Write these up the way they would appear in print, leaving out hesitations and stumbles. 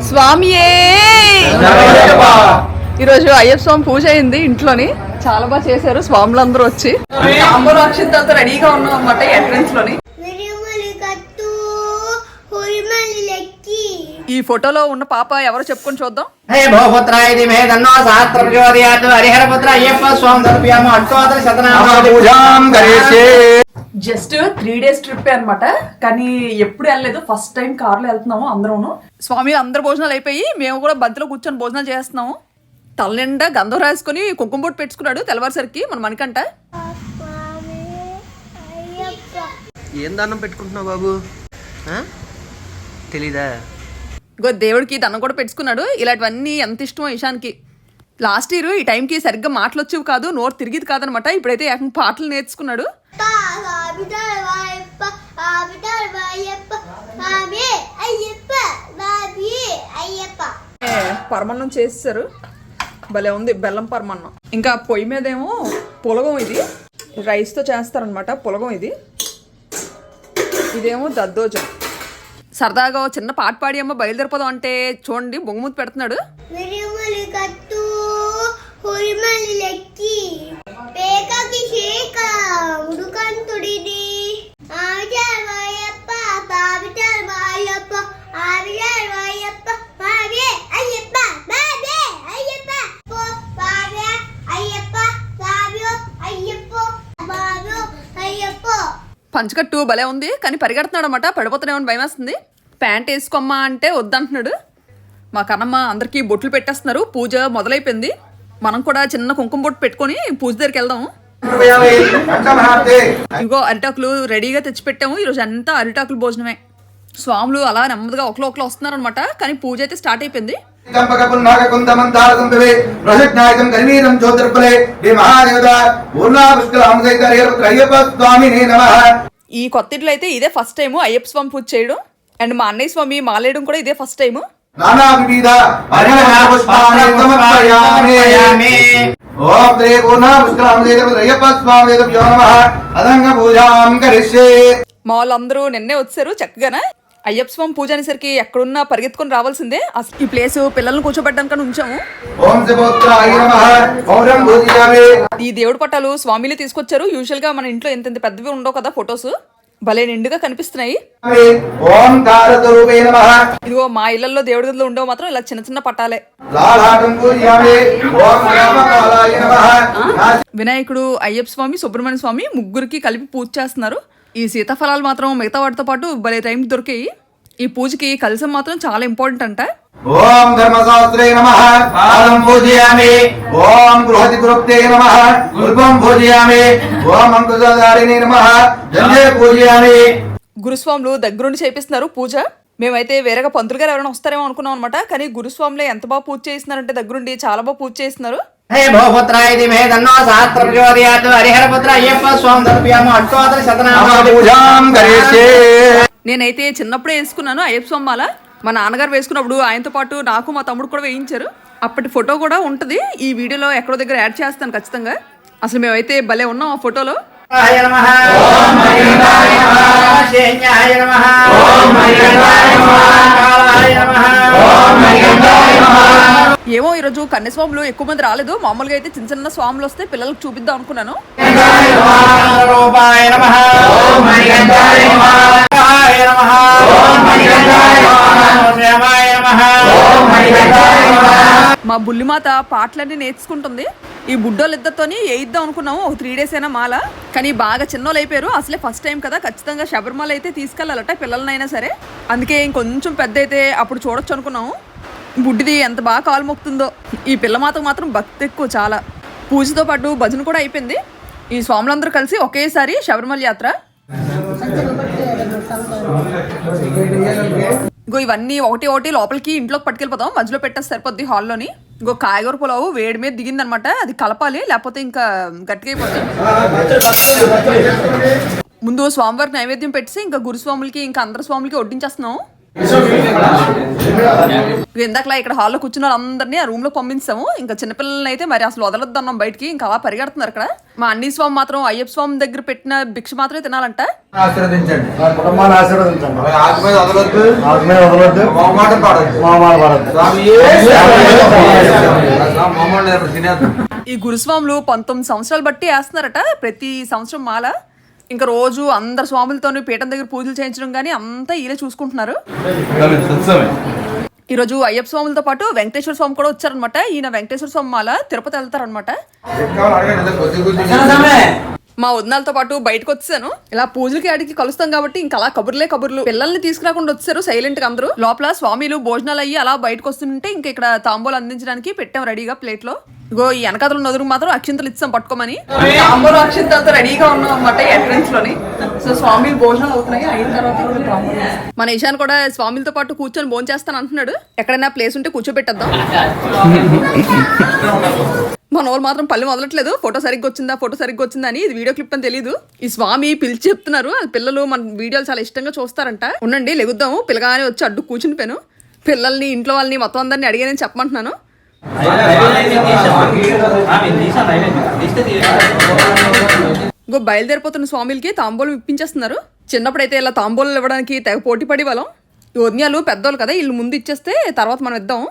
స్వామియే ఈరోజు అయ్యప్ప స్వామి పూజ అయింది ఇంట్లోని. చాలా బాగా చేశారు స్వాములందరూ వచ్చి. అక్షింతలతో రెడీగా ఉన్నాం అనమాట ఎంట్రన్స్ లోని. ఈ ఫోటోలో ఉన్న పాప ఎవరో చెప్పుకొని చూద్దాం. జస్ట్ 3 days ట్రిప్ అనమాట. కానీ ఎప్పుడు వెళ్ళలేదు, ఫస్ట్ టైం కార్లో వెళ్తున్నాము అందరూను. స్వామి అందరు భోజనాలు అయిపోయి మేము కూడా బంతిలో కూర్చొని భోజనాలు చేస్తున్నాము. తల నిండా గంధం రాసుకొని కుంకుమ బొట్టు పెట్టుకున్నాడు తెల్లవారుసరికి మన మణికంట. ఏం దానం పెట్టుకుంటున్నావు బాబు, తెలీదా? ఇంకో దేవుడికి దండం కూడా పెట్టుకున్నాడు. ఇలాంటివన్నీ ఎంత ఇష్టమో ఇషాన్కి. లాస్ట్ ఇయర్ ఈ టైంకి సరిగ్గా మాటలు వచ్చేవి కాదు, నోరు తిరిగిది కాదనమాట. ఇప్పుడైతే ఏకంగా పాటలు నేర్చుకున్నాడు. పరమన్నం చేస్తారు, భలే ఉంది, బెల్లం పరమన్నం. ఇంకా పొయ్యి మీద ఏమో పులగం, ఇది రైస్తో చేస్తారనమాట పులగం. ఇదేమో దద్దోజం. సరదాగా చిన్న పాట పాడి అమ్మ బయలుదేరిపోదాం అంటే చూడండి బొంగుమూతి పెడుతున్నాడు. పంచకట్టు భలే ఉంది, కానీ పరిగెడుతున్నాడు అనమాట. పడిపోతున్నామని భయం వేస్తుంది. ప్యాంట్ వేసుకోమ్మా అంటే వద్దంటున్నాడు. మా కన్నమ్మ అందరికీ బొట్లు పెట్టేస్తున్నారు. పూజ మొదలైపోయింది. మనం కూడా చిన్న కుంకుమ బొట్టు పెట్టుకొని పూజ దగ్గరికి వెళ్దాము. ఇంకో అరిటాకులు రెడీగా తెచ్చిపెట్టాము. ఈరోజు అంతా అరిటాకులు భోజనమే. స్వాములు అలా నెమ్మదిగా ఒకరు వస్తున్నారు అనమాట. కానీ పూజ అయితే స్టార్ట్ అయిపోయింది. ఈ కొత్త ఇంట్లో అయితే ఇదే ఫస్ట్ టైం అయ్యప్ప స్వామి పూజ చేయడం. అండ్ మా అన్నయ్య స్వామి మాలేయడం కూడా ఇదే ఫస్ట్ టైం. మా వాళ్ళందరూ నిన్నే వచ్చారు చక్కగానే. అయ్యప్ప స్వామి పూజ అనేసరికి ఎక్కడున్నా పరిగెత్తుకొని రావాల్సిందే. ఈ ప్లేస్ పిల్లల్ని కూర్చోబెట్టడానికి ఉంచాము. ఈ దేవుడి పట్టాలు స్వామిలు తీసుకొచ్చారు. యూజువల్ గా మన ఇంట్లో ఎంత పెద్దవి ఉండవు కదా ఫొటోస్, భలే నిండుగా కనిపిస్తున్నాయి. ఇదిగో మా ఇళ్లలో దేవుడి గదిలో ఉండవు మాత్రం ఇలా చిన్న చిన్న పట్టాలే. వినాయకుడు, అయ్యప్ప స్వామి, సుబ్రహ్మణ్య స్వామి ముగ్గురికి కలిపి పూజ చేస్తున్నారు. ఈ సీతాఫలాలు మాత్రం మిగతా వాటితో పాటు భలే టైం దొరికాయి. ఈ పూజకి కలసం మాత్రం చాలా ఇంపార్టెంట్ అంట. ఓం ధర్మశాస్త్రే నమః పాదం పూజయామి. ఓం బృహతి గురుప్తే నమః గురుపం పూజయామి. ఓం అంకుశధారిణి నమః దండే పూజయామి. గురుస్వాములు దగ్గరుండి చేపిస్తున్నారు పూజ. మేమైతే వేరేగా పంతులు గారు ఎవరైనా వస్తారేమో అనుకున్నాం అనమాట. కానీ గురుస్వాములే ఎంత బాగా పూజ చేస్తున్నారంటే దగ్గరుండి చాలా బాగా పూజ చేస్తున్నారు. నేనైతే చిన్నప్పుడే వేసుకున్నాను అయ్యప్ప స్వామి మాల. మా నాన్నగారు వేసుకున్నప్పుడు ఆయనతో పాటు నాకు మా తమ్ముడు కూడా వేయించారు. అప్పటి ఫోటో కూడా ఉంటుంది ఈ వీడియోలో, ఎక్కడో దగ్గర యాడ్ చేస్తాను ఖచ్చితంగా. అసలు మేమైతే భలే ఉన్నాం ఆ ఫోటోలో. ఏమో ఈరోజు కన్యస్వాములు ఎక్కువ మంది రాలేదు. మామూలుగా అయితే చిన్న చిన్న స్వాములు వస్తే పిల్లలకు చూపిద్దాం అనుకున్నాను. మా బుల్లిమాత పాటలన్నీ నేర్చుకుంటుంది. ఈ బుడ్డోళ్ళు ఇద్దరితోని వేయిద్దాం అనుకున్నాము ఒక 3 days అయినా మాల. కానీ బాగా చిన్నోళ్ళు అయిపోయారు. అసలే ఫస్ట్ టైం కదా, ఖచ్చితంగా శబరిమల అయితే తీసుకెళ్ళాలట పిల్లలనైనా సరే. అందుకే ఇంకొంచెం పెద్ద అయితే అప్పుడు చూడొచ్చు అనుకున్నాము. బుడ్డిది ఎంత బాగా కాలు మొక్కుతుందో. ఈ పిల్లమాతకు మాత్రం భక్తి ఎక్కువ చాలా. పూజతో పాటు భజన కూడా అయిపోయింది. ఈ స్వాములందరూ కలిసి ఒకేసారి శబరిమల యాత్ర. ఇంకో ఇవన్నీ ఒకటి లోపలికి ఇంట్లోకి పట్టుకెళ్ళిపోతాం. మధ్యలో పెట్టేసి సరిపోద్ది హాల్లోని. ఇంకో కాయగూర పులావు వేడి మీద దిగిందనమాట. అది కలపాలి, లేకపోతే ఇంకా గట్టిగా అయిపోతుంది. ముందు స్వామివారికి నైవేద్యం పెట్టేసి ఇంకా గురుస్వాములకి ఇంకా అందరు స్వాములకి వడ్డించేస్తున్నాం. ఇందాకలా ఇక్కడ హాల్లో కూర్చున్న వాళ్ళందరినీ ఆ రూమ్ లో పంపించాము. ఇంకా చిన్నపిల్లల్ని అయితే మరి అసలు వదలొద్దన్నాం బయటికి, ఇంకా అలా పరిగెడుతున్నారు అక్కడ. మా అన్ని స్వామి మాత్రం అయ్యప్ప స్వామి దగ్గర పెట్టిన భిక్ష మాత్రమే తినాలంట. ఆశీర్వదించండి, కుటుంబాన్ని ఆశీర్వదించండి. ఈ గురుస్వాములు 19 సంవత్సరాలు బట్టి వేస్తున్నారట ప్రతి సంవత్సరం మాల. ఇంకా రోజు అందరు స్వాములతోని పీఠం దగ్గర పూజలు చేయించడం కానీ అంతా వీళ్ళే చూసుకుంటున్నారు. ఈరోజు అయ్యప్ప స్వాములతో పాటు వెంకటేశ్వర స్వామి కూడా వచ్చారనమాట. ఈయన వెంకటేశ్వర స్వామి మాల తిరుపతి వెళ్తారనమాట. మా వదినాలతో పాటు బయటకు వచ్చాను. ఇలా పూజలకి ఆడికి కలుస్తాం కాబట్టి ఇంకా అలా కబుర్లు పిల్లల్ని తీసుకురాకుండా వచ్చారు సైలెంట్ గా అందరూ. లోపల స్వామిలు భోజనాలు అయ్యి అలా బయటకు వస్తుంటే ఇంకా ఇక్కడ తాంబూలు అందించడానికి పెట్టాం రెడీగా ప్లేట్ లో. ఇగో ఈ వెనకాతలు నదురు మాత్రం అక్షింతలు ఇచ్చాం పట్టుకోమని. తాంబూలు అక్షింతలతో రెడీగా ఉన్నాం అన్నమాట ఎంట్రన్స్ లోని. సో స్వామిలు భోజనాలు అవుతున్నాయి. అయిన తర్వాత మన ఈశాన్ కూడా స్వామిలతో పాటు కూర్చొని భోజనం చేస్తాను అంటున్నాడు. ఎక్కడైనా ప్లేస్ ఉంటే కూర్చోబెట్టేద్దాం. మన వాళ్ళు మాత్రం పళ్ళు మొదలట్లేదు. ఫోటో సరిగ్గా వచ్చిందా అని. ఇది వీడియో క్లిప్ అని తెలియదు. ఈ స్వామి పిలిచి చెప్తున్నారు. అది పిల్లలు మన వీడియోలు చాలా ఇష్టంగా చూస్తారంట. ఉండండి లెగుద్దాము. పిల్లగానే వచ్చి అడ్డు కూర్చుని పోయాను. పిల్లల్ని ఇంట్లో వాళ్ళని మొత్తం అందరినీ అడిగానని చెప్పమంటున్నాను. ఇంకో బయలుదేరిపోతున్న స్వామిలకి తాంబూలం ఇప్పించేస్తున్నారు. చిన్నప్పుడైతే ఇలా తాంబూలం ఇవ్వడానికి తెగ పోటీ పడి వాళ్ళం. ఈ వదినాలు పెద్దోళ్ళు కదా, వీళ్ళు ముందు ఇచ్చేస్తే తర్వాత మనం ఇద్దాం.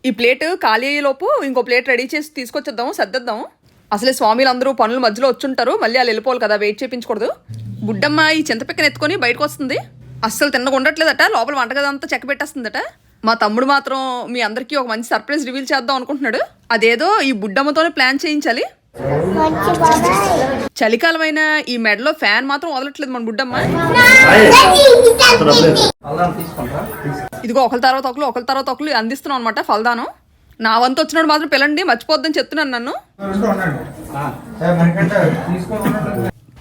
ఈ ప్లేట్ ఖాళీ అయ్యేలోపు ఇంకో ప్లేట్ రెడీ చేసి తీసుకొచ్చేద్దాం, సర్దేద్దాం. అసలే స్వామిలు అందరూ పనుల మధ్యలో వచ్చుంటారు. మళ్ళీ వాళ్ళు వెళ్ళిపోవాలి కదా, వెయిట్ చేయించకూడదు. బుడ్డమ్మ ఈ చింతపిక్కని ఎత్తుకొని బయటకు వస్తుంది. అస్సలు తిన్నగా ఉండట్లేదట. లోపల వంటగదంతా చెక్క పెట్టేస్తుందట. మా తమ్ముడు మాత్రం మీ అందరికీ ఒక మంచి సర్ప్రైజ్ రివీల్ చేద్దాం అనుకుంటున్నాడు. అదేదో ఈ బుడ్డమ్మతోనే ప్లాన్ చేయించాలి. చలికాలమైన ఈ మెడలో ఫ్యాన్ మాత్రం వదలట్లేదు మన బుడ్డమ్మ. ఇదిగో ఒకరి తర్వాత ఒకరు అందిస్తున్నాం అనమాట ఫలదానం. నా వంతు వచ్చినాడు మాత్రం పిల్లండి, మర్చిపోద్దని చెప్తున్నాను నన్ను.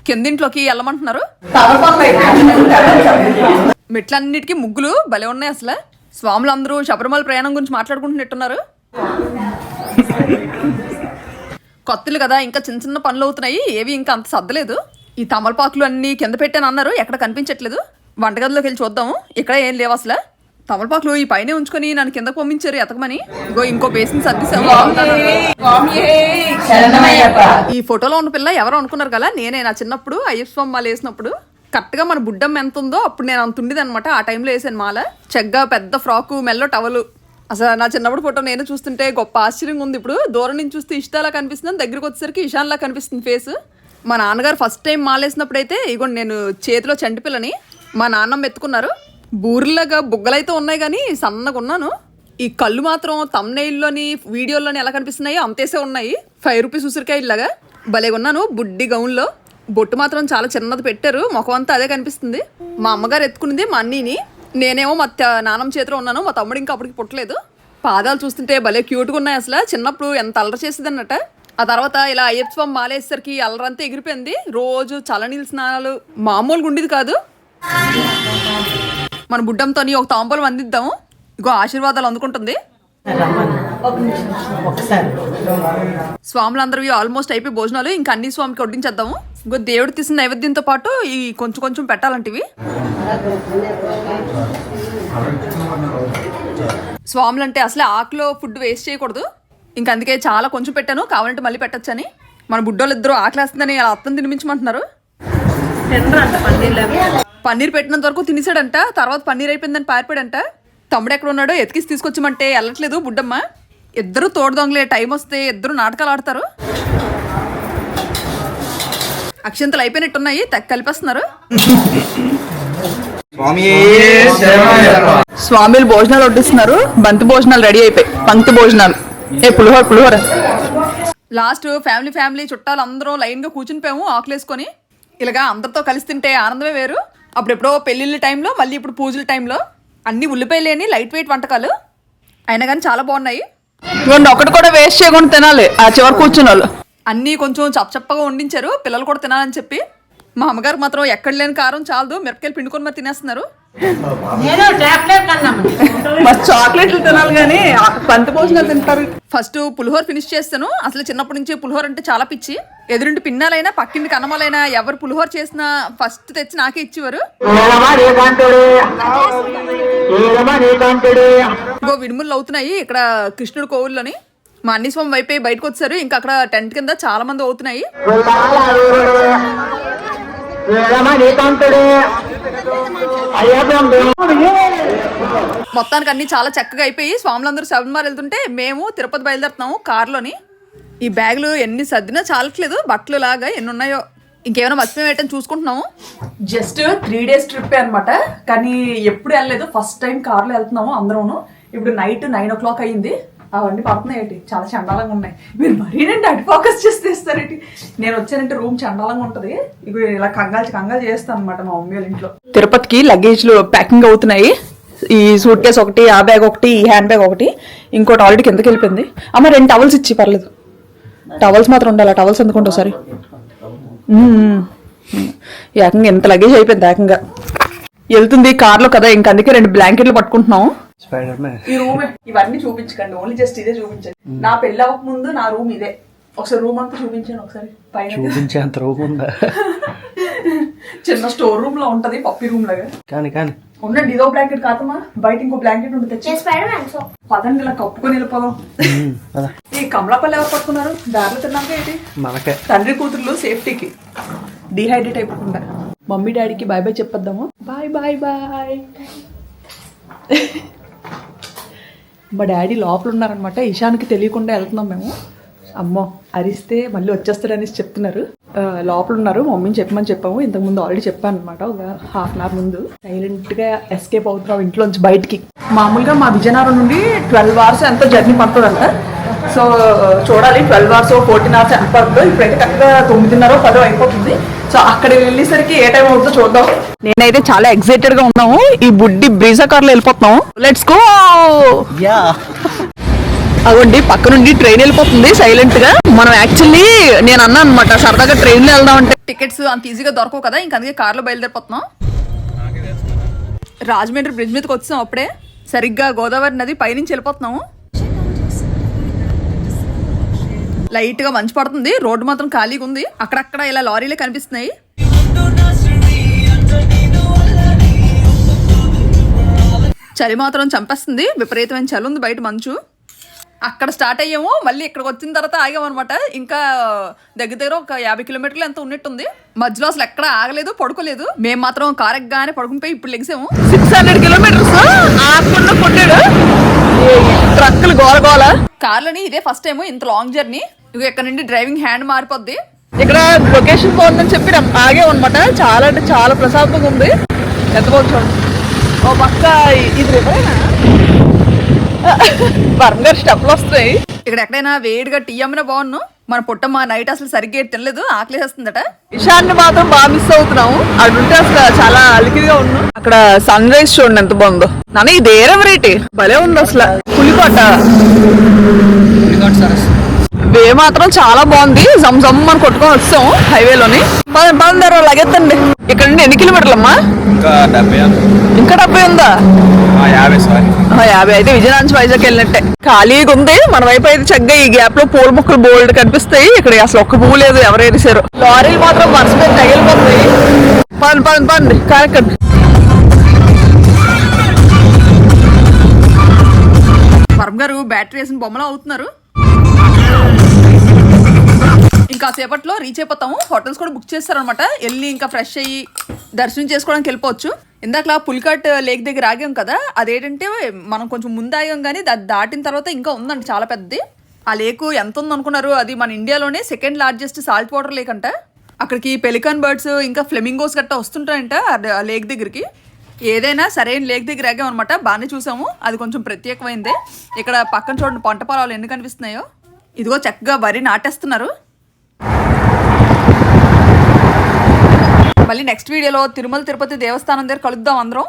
కిందింట్లోకి వెళ్ళమంటున్నారు. మెట్లన్నిటికీ ముగ్గులు భలే ఉన్నాయి అసలు. స్వాములు అందరూ శబరిమల ప్రయాణం గురించి మాట్లాడుకుంటున్నట్టున్నారు. కొత్తలు కదా, ఇంకా చిన్న చిన్న పనులు అవుతున్నాయి. ఏవి ఇంకా అంత సర్దలేదు. ఈ తమలపాకులు అన్ని కింద పెట్టాను అన్నారు, ఎక్కడ కనిపించట్లేదు. వంటగదిలోకి వెళ్ళి చూద్దాము. ఇక్కడ ఏం లేవు అసలు. తమలపాకులు ఈ పైనే ఉంచుకొని నన్ను కిందకు పంపించారు ఎతకమని. ఇగో ఇంకో బేసిన్ సర్దిసాము. ఈ ఫోటోలో ఉన్న పిల్ల ఎవరో అనుకున్నారు కదా, నేనే. నా చిన్నప్పుడు అయ్యప్ప స్వామి మాల వేసినప్పుడు కరెక్ట్గా మన బుడ్డమ్మ ఎంత ఉందో అప్పుడు నేను అంత ఉండేది అనమాట. ఆ టైంలో వేసాను మాల. చెగ్గా పెద్ద ఫ్రాకు, మెల్లో టవలు. అసలు నా చిన్నప్పుడు ఫోటో నేను చూస్తుంటే గొప్ప ఆశ్చర్యంగా ఉంది. ఇప్పుడు దూరం నుంచి చూస్తే ఇష్టాలా కనిపిస్తుంది, దగ్గరికి వచ్చేసరికి ఇషాన్లా కనిపిస్తుంది ఫేస్. మా నాన్నగారు ఫస్ట్ టైం మాలేసినప్పుడు అయితే ఇగోండి నేను చేతిలో చంటి పిల్లని మా నాన్నమ్మ ఎత్తుకున్నారు. బూర్లాగా బుగ్గలైతే ఉన్నాయి కానీ సన్నగా ఉన్నాను. ఈ కళ్ళు మాత్రం తమ్నైల్లోని వీడియోలోని ఎలా కనిపిస్తున్నాయో అంతేసే ఉన్నాయి. 5 రూపీస్ ఉసిరికాయలాగా భలేగా ఉన్నాను. బుడ్డి గౌన్లో బొట్టు మాత్రం చాలా చిన్నది పెట్టారు. ముఖం అంతా అదే కనిపిస్తుంది. మా అమ్మగారు ఎత్తుకునింది మా అన్నీని. నేనేమో మా నాన్నమ్మ చేతిలో ఉన్నాను. మా తమ్ముడు ఇంకా అప్పటికి పుట్టలేదు. పాదాలు చూస్తుంటే భలే క్యూట్గా ఉన్నాయి అసలు. చిన్నప్పుడు ఎంత అల్లరి చేసేది అన్నట్ట. ఆ తర్వాత ఇలా అయ్యప్ప స్వామి మాలేసరికి అల్లరంతా ఎగిరిపోయింది. రోజు చల్లనీళ్ళ స్నానాలు మామూలుగా ఉండేది కాదు. మన బుడ్డంతో ఒక తాంబూలం అందిద్దాము. ఇగో ఆశీర్వాదాలు అందుకుంటుంది. స్వాములందరివి ఆల్మోస్ట్ అయిపోయి భోజనాలు. ఇంకా అన్ని స్వామికి వడ్డించేద్దాము. ఇంకో దేవుడు తీసిన నైవేద్యంతో పాటు ఈ కొంచెం పెట్టాలంటివి. స్వాములు అంటే అసలే ఆకులో ఫుడ్ వేస్ట్ చేయకూడదు. ఇంకా అందుకే చాలా కొంచెం పెట్టాను, కావాలంటే మళ్ళీ పెట్టచ్చని. మన బుడ్డోళ్ళు ఇద్దరు ఆకలేస్తుందని అలా అత్తం తినిపించమంటున్నారు. పన్నీర్ పెట్టినంత వరకు తినేసాడంట. తర్వాత పన్నీర్ అయిపోయిందని పారిపోయాడంట. తమ్ముడు ఎక్కడ ఉన్నాడో ఎతికిసి తీసుకొచ్చామంటే వెళ్ళట్లేదు బుడ్డమ్మ. ఇద్దరు తోడు దొంగలే. టైం వస్తే ఇద్దరు నాటకాలు ఆడతారు. అక్షంతలు అయిపోయినట్టున్నాయి, కలిపేస్తున్నారు. స్వామిలు భోజనాలు వడ్డిస్తున్నారు. బంతి భోజనాలు రెడీ అయిపోయి, పంక్తి భోజనాలు. పులిహోర. లాస్ట్ ఫ్యామిలీ చుట్టాలు అందరూ లైన్ గా కూర్చుని పోయాము ఆకులేసుకొని. ఇలాగా అందరితో కలిసి తింటే ఆనందమే వేరు. అప్పుడెప్పుడో పెళ్లిళ్ళ టైంలో, మళ్ళీ ఇప్పుడు పూజల టైంలో అన్ని ఉల్లిపాయలేని లైట్ వెయిట్ వంటకాలు అయినా కానీ చాలా బాగున్నాయి. ఒకటి కూడా వేస్ట్ చేయకుండా తినాలి ఆ చివరి కూర్చున్న వాళ్ళు. అన్నీ కొంచెం చప్పగా వండించారు పిల్లలు కూడా తినాలని చెప్పి. మా అమ్మగారు మాత్రం ఎక్కడ లేని కారం చాలదు, మిరపకాయలు పిండుకొని మరి తినేస్తున్నారు. నేను టాబ్లెట్ అన్నాము. మరి చాక్లెట్లు తినాలి కానీ పంత భోజనాలు తింటారు. ఫస్ట్ పులిహోర ఫినిష్ చేస్తాను. అసలు చిన్నప్పటి నుంచి పులిహోర అంటే చాలా పిచ్చి. ఎదురింటి పిన్నాలైనా పక్కింటి కన్నమాలైనా ఎవరు పులిహోర చేసినా ఫస్ట్ తెచ్చి నాకే ఇచ్చేవారు. ఇంకో విడుములు అవుతున్నాయి ఇక్కడ కృష్ణుడు కోవుల్లోని. మా అన్ని స్వామి వైపు బయటకు వచ్చారు. ఇంకా అక్కడ టెంట్ కింద చాలా మంది అవుతున్నాయి. మొత్తానికి అన్ని చాలా చక్కగా అయిపోయి స్వాములందరూ శబరిమల వెళ్తుంటే మేము తిరుపతి బయలుదేరుతున్నాము కారులోని. ఈ బ్యాగులు ఎన్ని సర్దినా చాలట్లేదు, బట్టలు లాగా ఎన్ని ఉన్నాయో. ఇంకేమైనా మర్చిపోయేటని చూసుకుంటున్నాము. జస్ట్ 3 days ట్రిప్ అనమాట, కానీ ఎప్పుడు వెళ్ళలేదు. ఫస్ట్ టైం కార్లో వెళ్తున్నాము అందరూను. ఇప్పుడు నైట్ 9 o'clock అయ్యింది. అవన్నీ పడుతున్నాయి, చాలా చండాలంగా ఉన్నాయి. మీరు మరీనండి అటు ఫోకస్ చేసి తీస్తారేంటి? నేను వచ్చానంటే రూమ్ చండాలంగా ఉంటుంది. ఇక ఇలా కంగాలు చేస్తాను అనమాట మా మమ్మీ వాళ్ళ ఇంట్లో. తిరుపతికి లగేజ్లు ప్యాకింగ్ అవుతున్నాయి. ఈ సూట్ కేసు ఒకటి, ఆ బ్యాగ్ ఒకటి, ఈ హ్యాండ్ బ్యాగ్ ఒకటి, ఇంకోటి ఆల్రెడీ కిందకి వెళ్ళిపోయింది. అమ్మ 2 టవల్స్ ఇచ్చి పర్లేదు, టవల్స్ మాత్రం ఉండాలి. టవల్స్ ఎందుకుంటా ఒకసారి. ఏకంగా ఎంత లగేజ్ అయిపోయింది ఏకంగా. వెళ్తుంది కార్లో కదా, ఇంక అందుకే 2 బ్లాంకెట్లు పట్టుకుంటున్నాము. ఈ రూమ్ ఇవన్నీ చూపించకండి, ఓన్లీ జస్ట్ ఇదే చూపించండి. నా పెళ్ళి అవ్వక ముందు నా రూమ్ ఇదే. ఒకసారి రూమ్ అంతా చూపించాను. ఒకసారి పైన చూపించేంత రూమ్ ఉందా? చిన్న స్టోర్ రూమ్ లో ఉంటది, పప్పి రూమ్ లాగా. కానీ ఉండండి, ఇదో బ్లాంకెట్ కాదమ్మా, బయట ఇంకో బ్లాంకెట్ ఉంటుంది. పదండి ఇలా కప్పుకొని వెళ్ళిపోదాం. ఈ కమలాపల్లి ఎవరు పట్టుకున్నారు? దారిలో తిన్నాక ఏంటి మనకే తండ్రి కూతుర్లు సేఫ్టీకి డిహైడ్రేట్ అయిపోకుండా. మమ్మీ డాడీకి బాయ్ బాయ్ చెప్పొద్దాము. Bye bye bye. మా డాడీ లోపల ఉన్నారనమాట. ఇషాన్కి తెలియకుండా వెళ్తున్నాం మేము. అమ్మో అరిస్తే మళ్ళీ వచ్చేస్తారనేసి చెప్తున్నారు. లోపల ఉన్నారు, మమ్మీని చెప్పమని చెప్పాము. ఇంతకుముందు ఆల్రెడీ చెప్పాను అనమాట, ఒక 1/2 hour ముందు. సైలెంట్గా ఎస్కేప్ అవుతున్నాం ఇంట్లోంచి బయటికి. మామూలుగా మా విజయనగరం నుండి 12 hours ఎంతో జర్నీ పడుతుందంట. సో చూడాలి 12 hours 14 hours ఎంత పడుతుందో. ఇప్పుడైతే కరెక్ట్గా 9:30 10 అయిపోతుంది. సో అక్కడ వెళ్ళేసరికి ఏ టైం అవుతుందో చూద్దాం. నేనైతే చాలా ఎక్సైటెడ్ గా ఉన్నాము. ఈ బుడ్డి బ్రీజా కార్ లో వెళ్ళిపోతున్నాము. Let's go. అగోండి పక్క నుండి ట్రైన్ వెళ్ళిపోతుంది సైలెంట్ గా. మనం యాక్చువల్లీ నేను అన్నా అనమాట సరదాగా ట్రైన్ లో వెళ్దాం అంటే టికెట్స్ అంత ఈజీగా దొరకవు కదా, ఇంక అందుకే కార్ లో బయలుదేరిపోతున్నాం. రాజమండ్రి బ్రిడ్జ్ మీదకి వచ్చాం అప్పుడే. సరిగ్గా గోదావరి నది పైనుంచి వెళ్ళిపోతున్నాము. లైట్ గా మంచు పడుతుంది, రోడ్డు మాత్రం ఖాళీగా ఉంది. అక్కడక్కడ ఇలా లారీలే కనిపిస్తున్నాయి. చలి మాత్రం చంపేస్తుంది, విపరీతమైన చలి ఉంది బయట, మంచు. అక్కడ స్టార్ట్ అయ్యాము, మళ్ళీ ఇక్కడికి వచ్చిన తర్వాత ఆగామన్నమాట. ఇంకా దగ్గర ఒక 50 kilometers ఎంత ఉన్నట్టుంది. మధ్యలో అసలు ఎక్కడ ఆగలేదు, పడుకోలేదు. మేము మాత్రం కార్ ఎక్కగానే పడుకునిపోయి ఇప్పుడు లెగిసాము. 600 kilometers ఆకుండా కొట్టాడు. ట్రక్కులు గోల. కార్లని ఇదే ఫస్ట్ టైం ఇంత లాంగ్ జర్నీ. ఇక ఇక్కడ నుండి డ్రైవింగ్ హ్యాండ్ మారిపోద్ది. ఇక్కడ లొకేషన్ బాగుందని చెప్పి ఆగామన్నమాట. చాలా అంటే చాలా ప్రశాంతంగా ఉంది. ఎంత బాగుంది చూడండి. ఓ పక్క ఇది రివరేనా, వరం గారు స్టెప్లు వస్తాయి. ఇక్కడ ఎక్కడైనా వేడిగా టీ అమ్మినా బాగున్నాను. మన పుట్టమ్మ నైట్ అసలు సరిగ్గా తినలేదు, ఆకలేస్తుందట. ఇషాన్ని మాత్రం బాగా మిస్ అవుతున్నాము. అక్కడ ఉంటే అసలు చాలా అలికిగా ఉన్నాం. అక్కడ సన్ రైజ్ చూడండి ఎంత బాగుందో. నాన్న ఇది ఏ వెరైటీ భలే ఉంది అసలు. పులికోట వే మాత్రం చాలా బాగుంది. జమ్ మనం కొట్టుకొని వచ్చాం హైవేలోని. పదండి లగెత్తండి. ఇక్కడ నుండి ఎన్ని కిలోమీటర్లు అమ్మా? ఇంకా 70 ఉందా? 50 అయితే విజయనగరం నుంచి వైజాగ్ వెళ్ళినట్టే. ఖాళీగా ఉంది. మన వైపు అయితే చక్కగా ఈ గ్యాప్ లో పూల మొక్కలు బోల్డ్ కనిపిస్తాయి. ఇక్కడ అసలు ఒక్క పువ్వు లేదు, ఎవరు వేసారు. లారీలు మాత్రం మనసు మీద తగిలిపోతాయి. పదండి కారెక్కండి. వరం గారు బ్యాటరీ వేసిన బొమ్మలు అవుతున్నారు. ఇంకా సేపట్లో రీచ్ అయిపోతాము. హోటల్స్ కూడా బుక్ చేస్తారనమాట. వెళ్ళి ఇంకా ఫ్రెష్ అయ్యి దర్శనం చేసుకోవడానికి వెళ్ళిపోవచ్చు. ఇందాక పులికాట్ లేక్ దగ్గర ఆగాం కదా, అదేంటంటే మనం కొంచెం ముందు ఆగాం కానీ దాటిన తర్వాత ఇంకా ఉందండి చాలా పెద్దది. ఆ లేకు ఎంత ఉందనుకున్నారు? అది మన ఇండియాలోనే 2nd largest salt water lake అంట. అక్కడికి పెలికాన్ బర్డ్స్ ఇంకా ఫ్లెమింగోస్ గట్టా వస్తుంటాయంట ఆ లేక్ దగ్గరికి. ఏదైనా సరైన లేక్ దగ్గర ఆగాం అనమాట. బాగానే చూసాము, అది కొంచెం ప్రత్యేకమైందే. ఇక్కడ పక్కన చూడండి పంట పొలాలు ఎన్ని కనిపిస్తున్నాయో. ఇదిగో చక్కగా వరి నాటేస్తున్నారు. మళ్ళీ నెక్స్ట్ వీడియోలో తిరుమల తిరుపతి దేవస్థానం దగ్గర కలుద్దాం అందరం.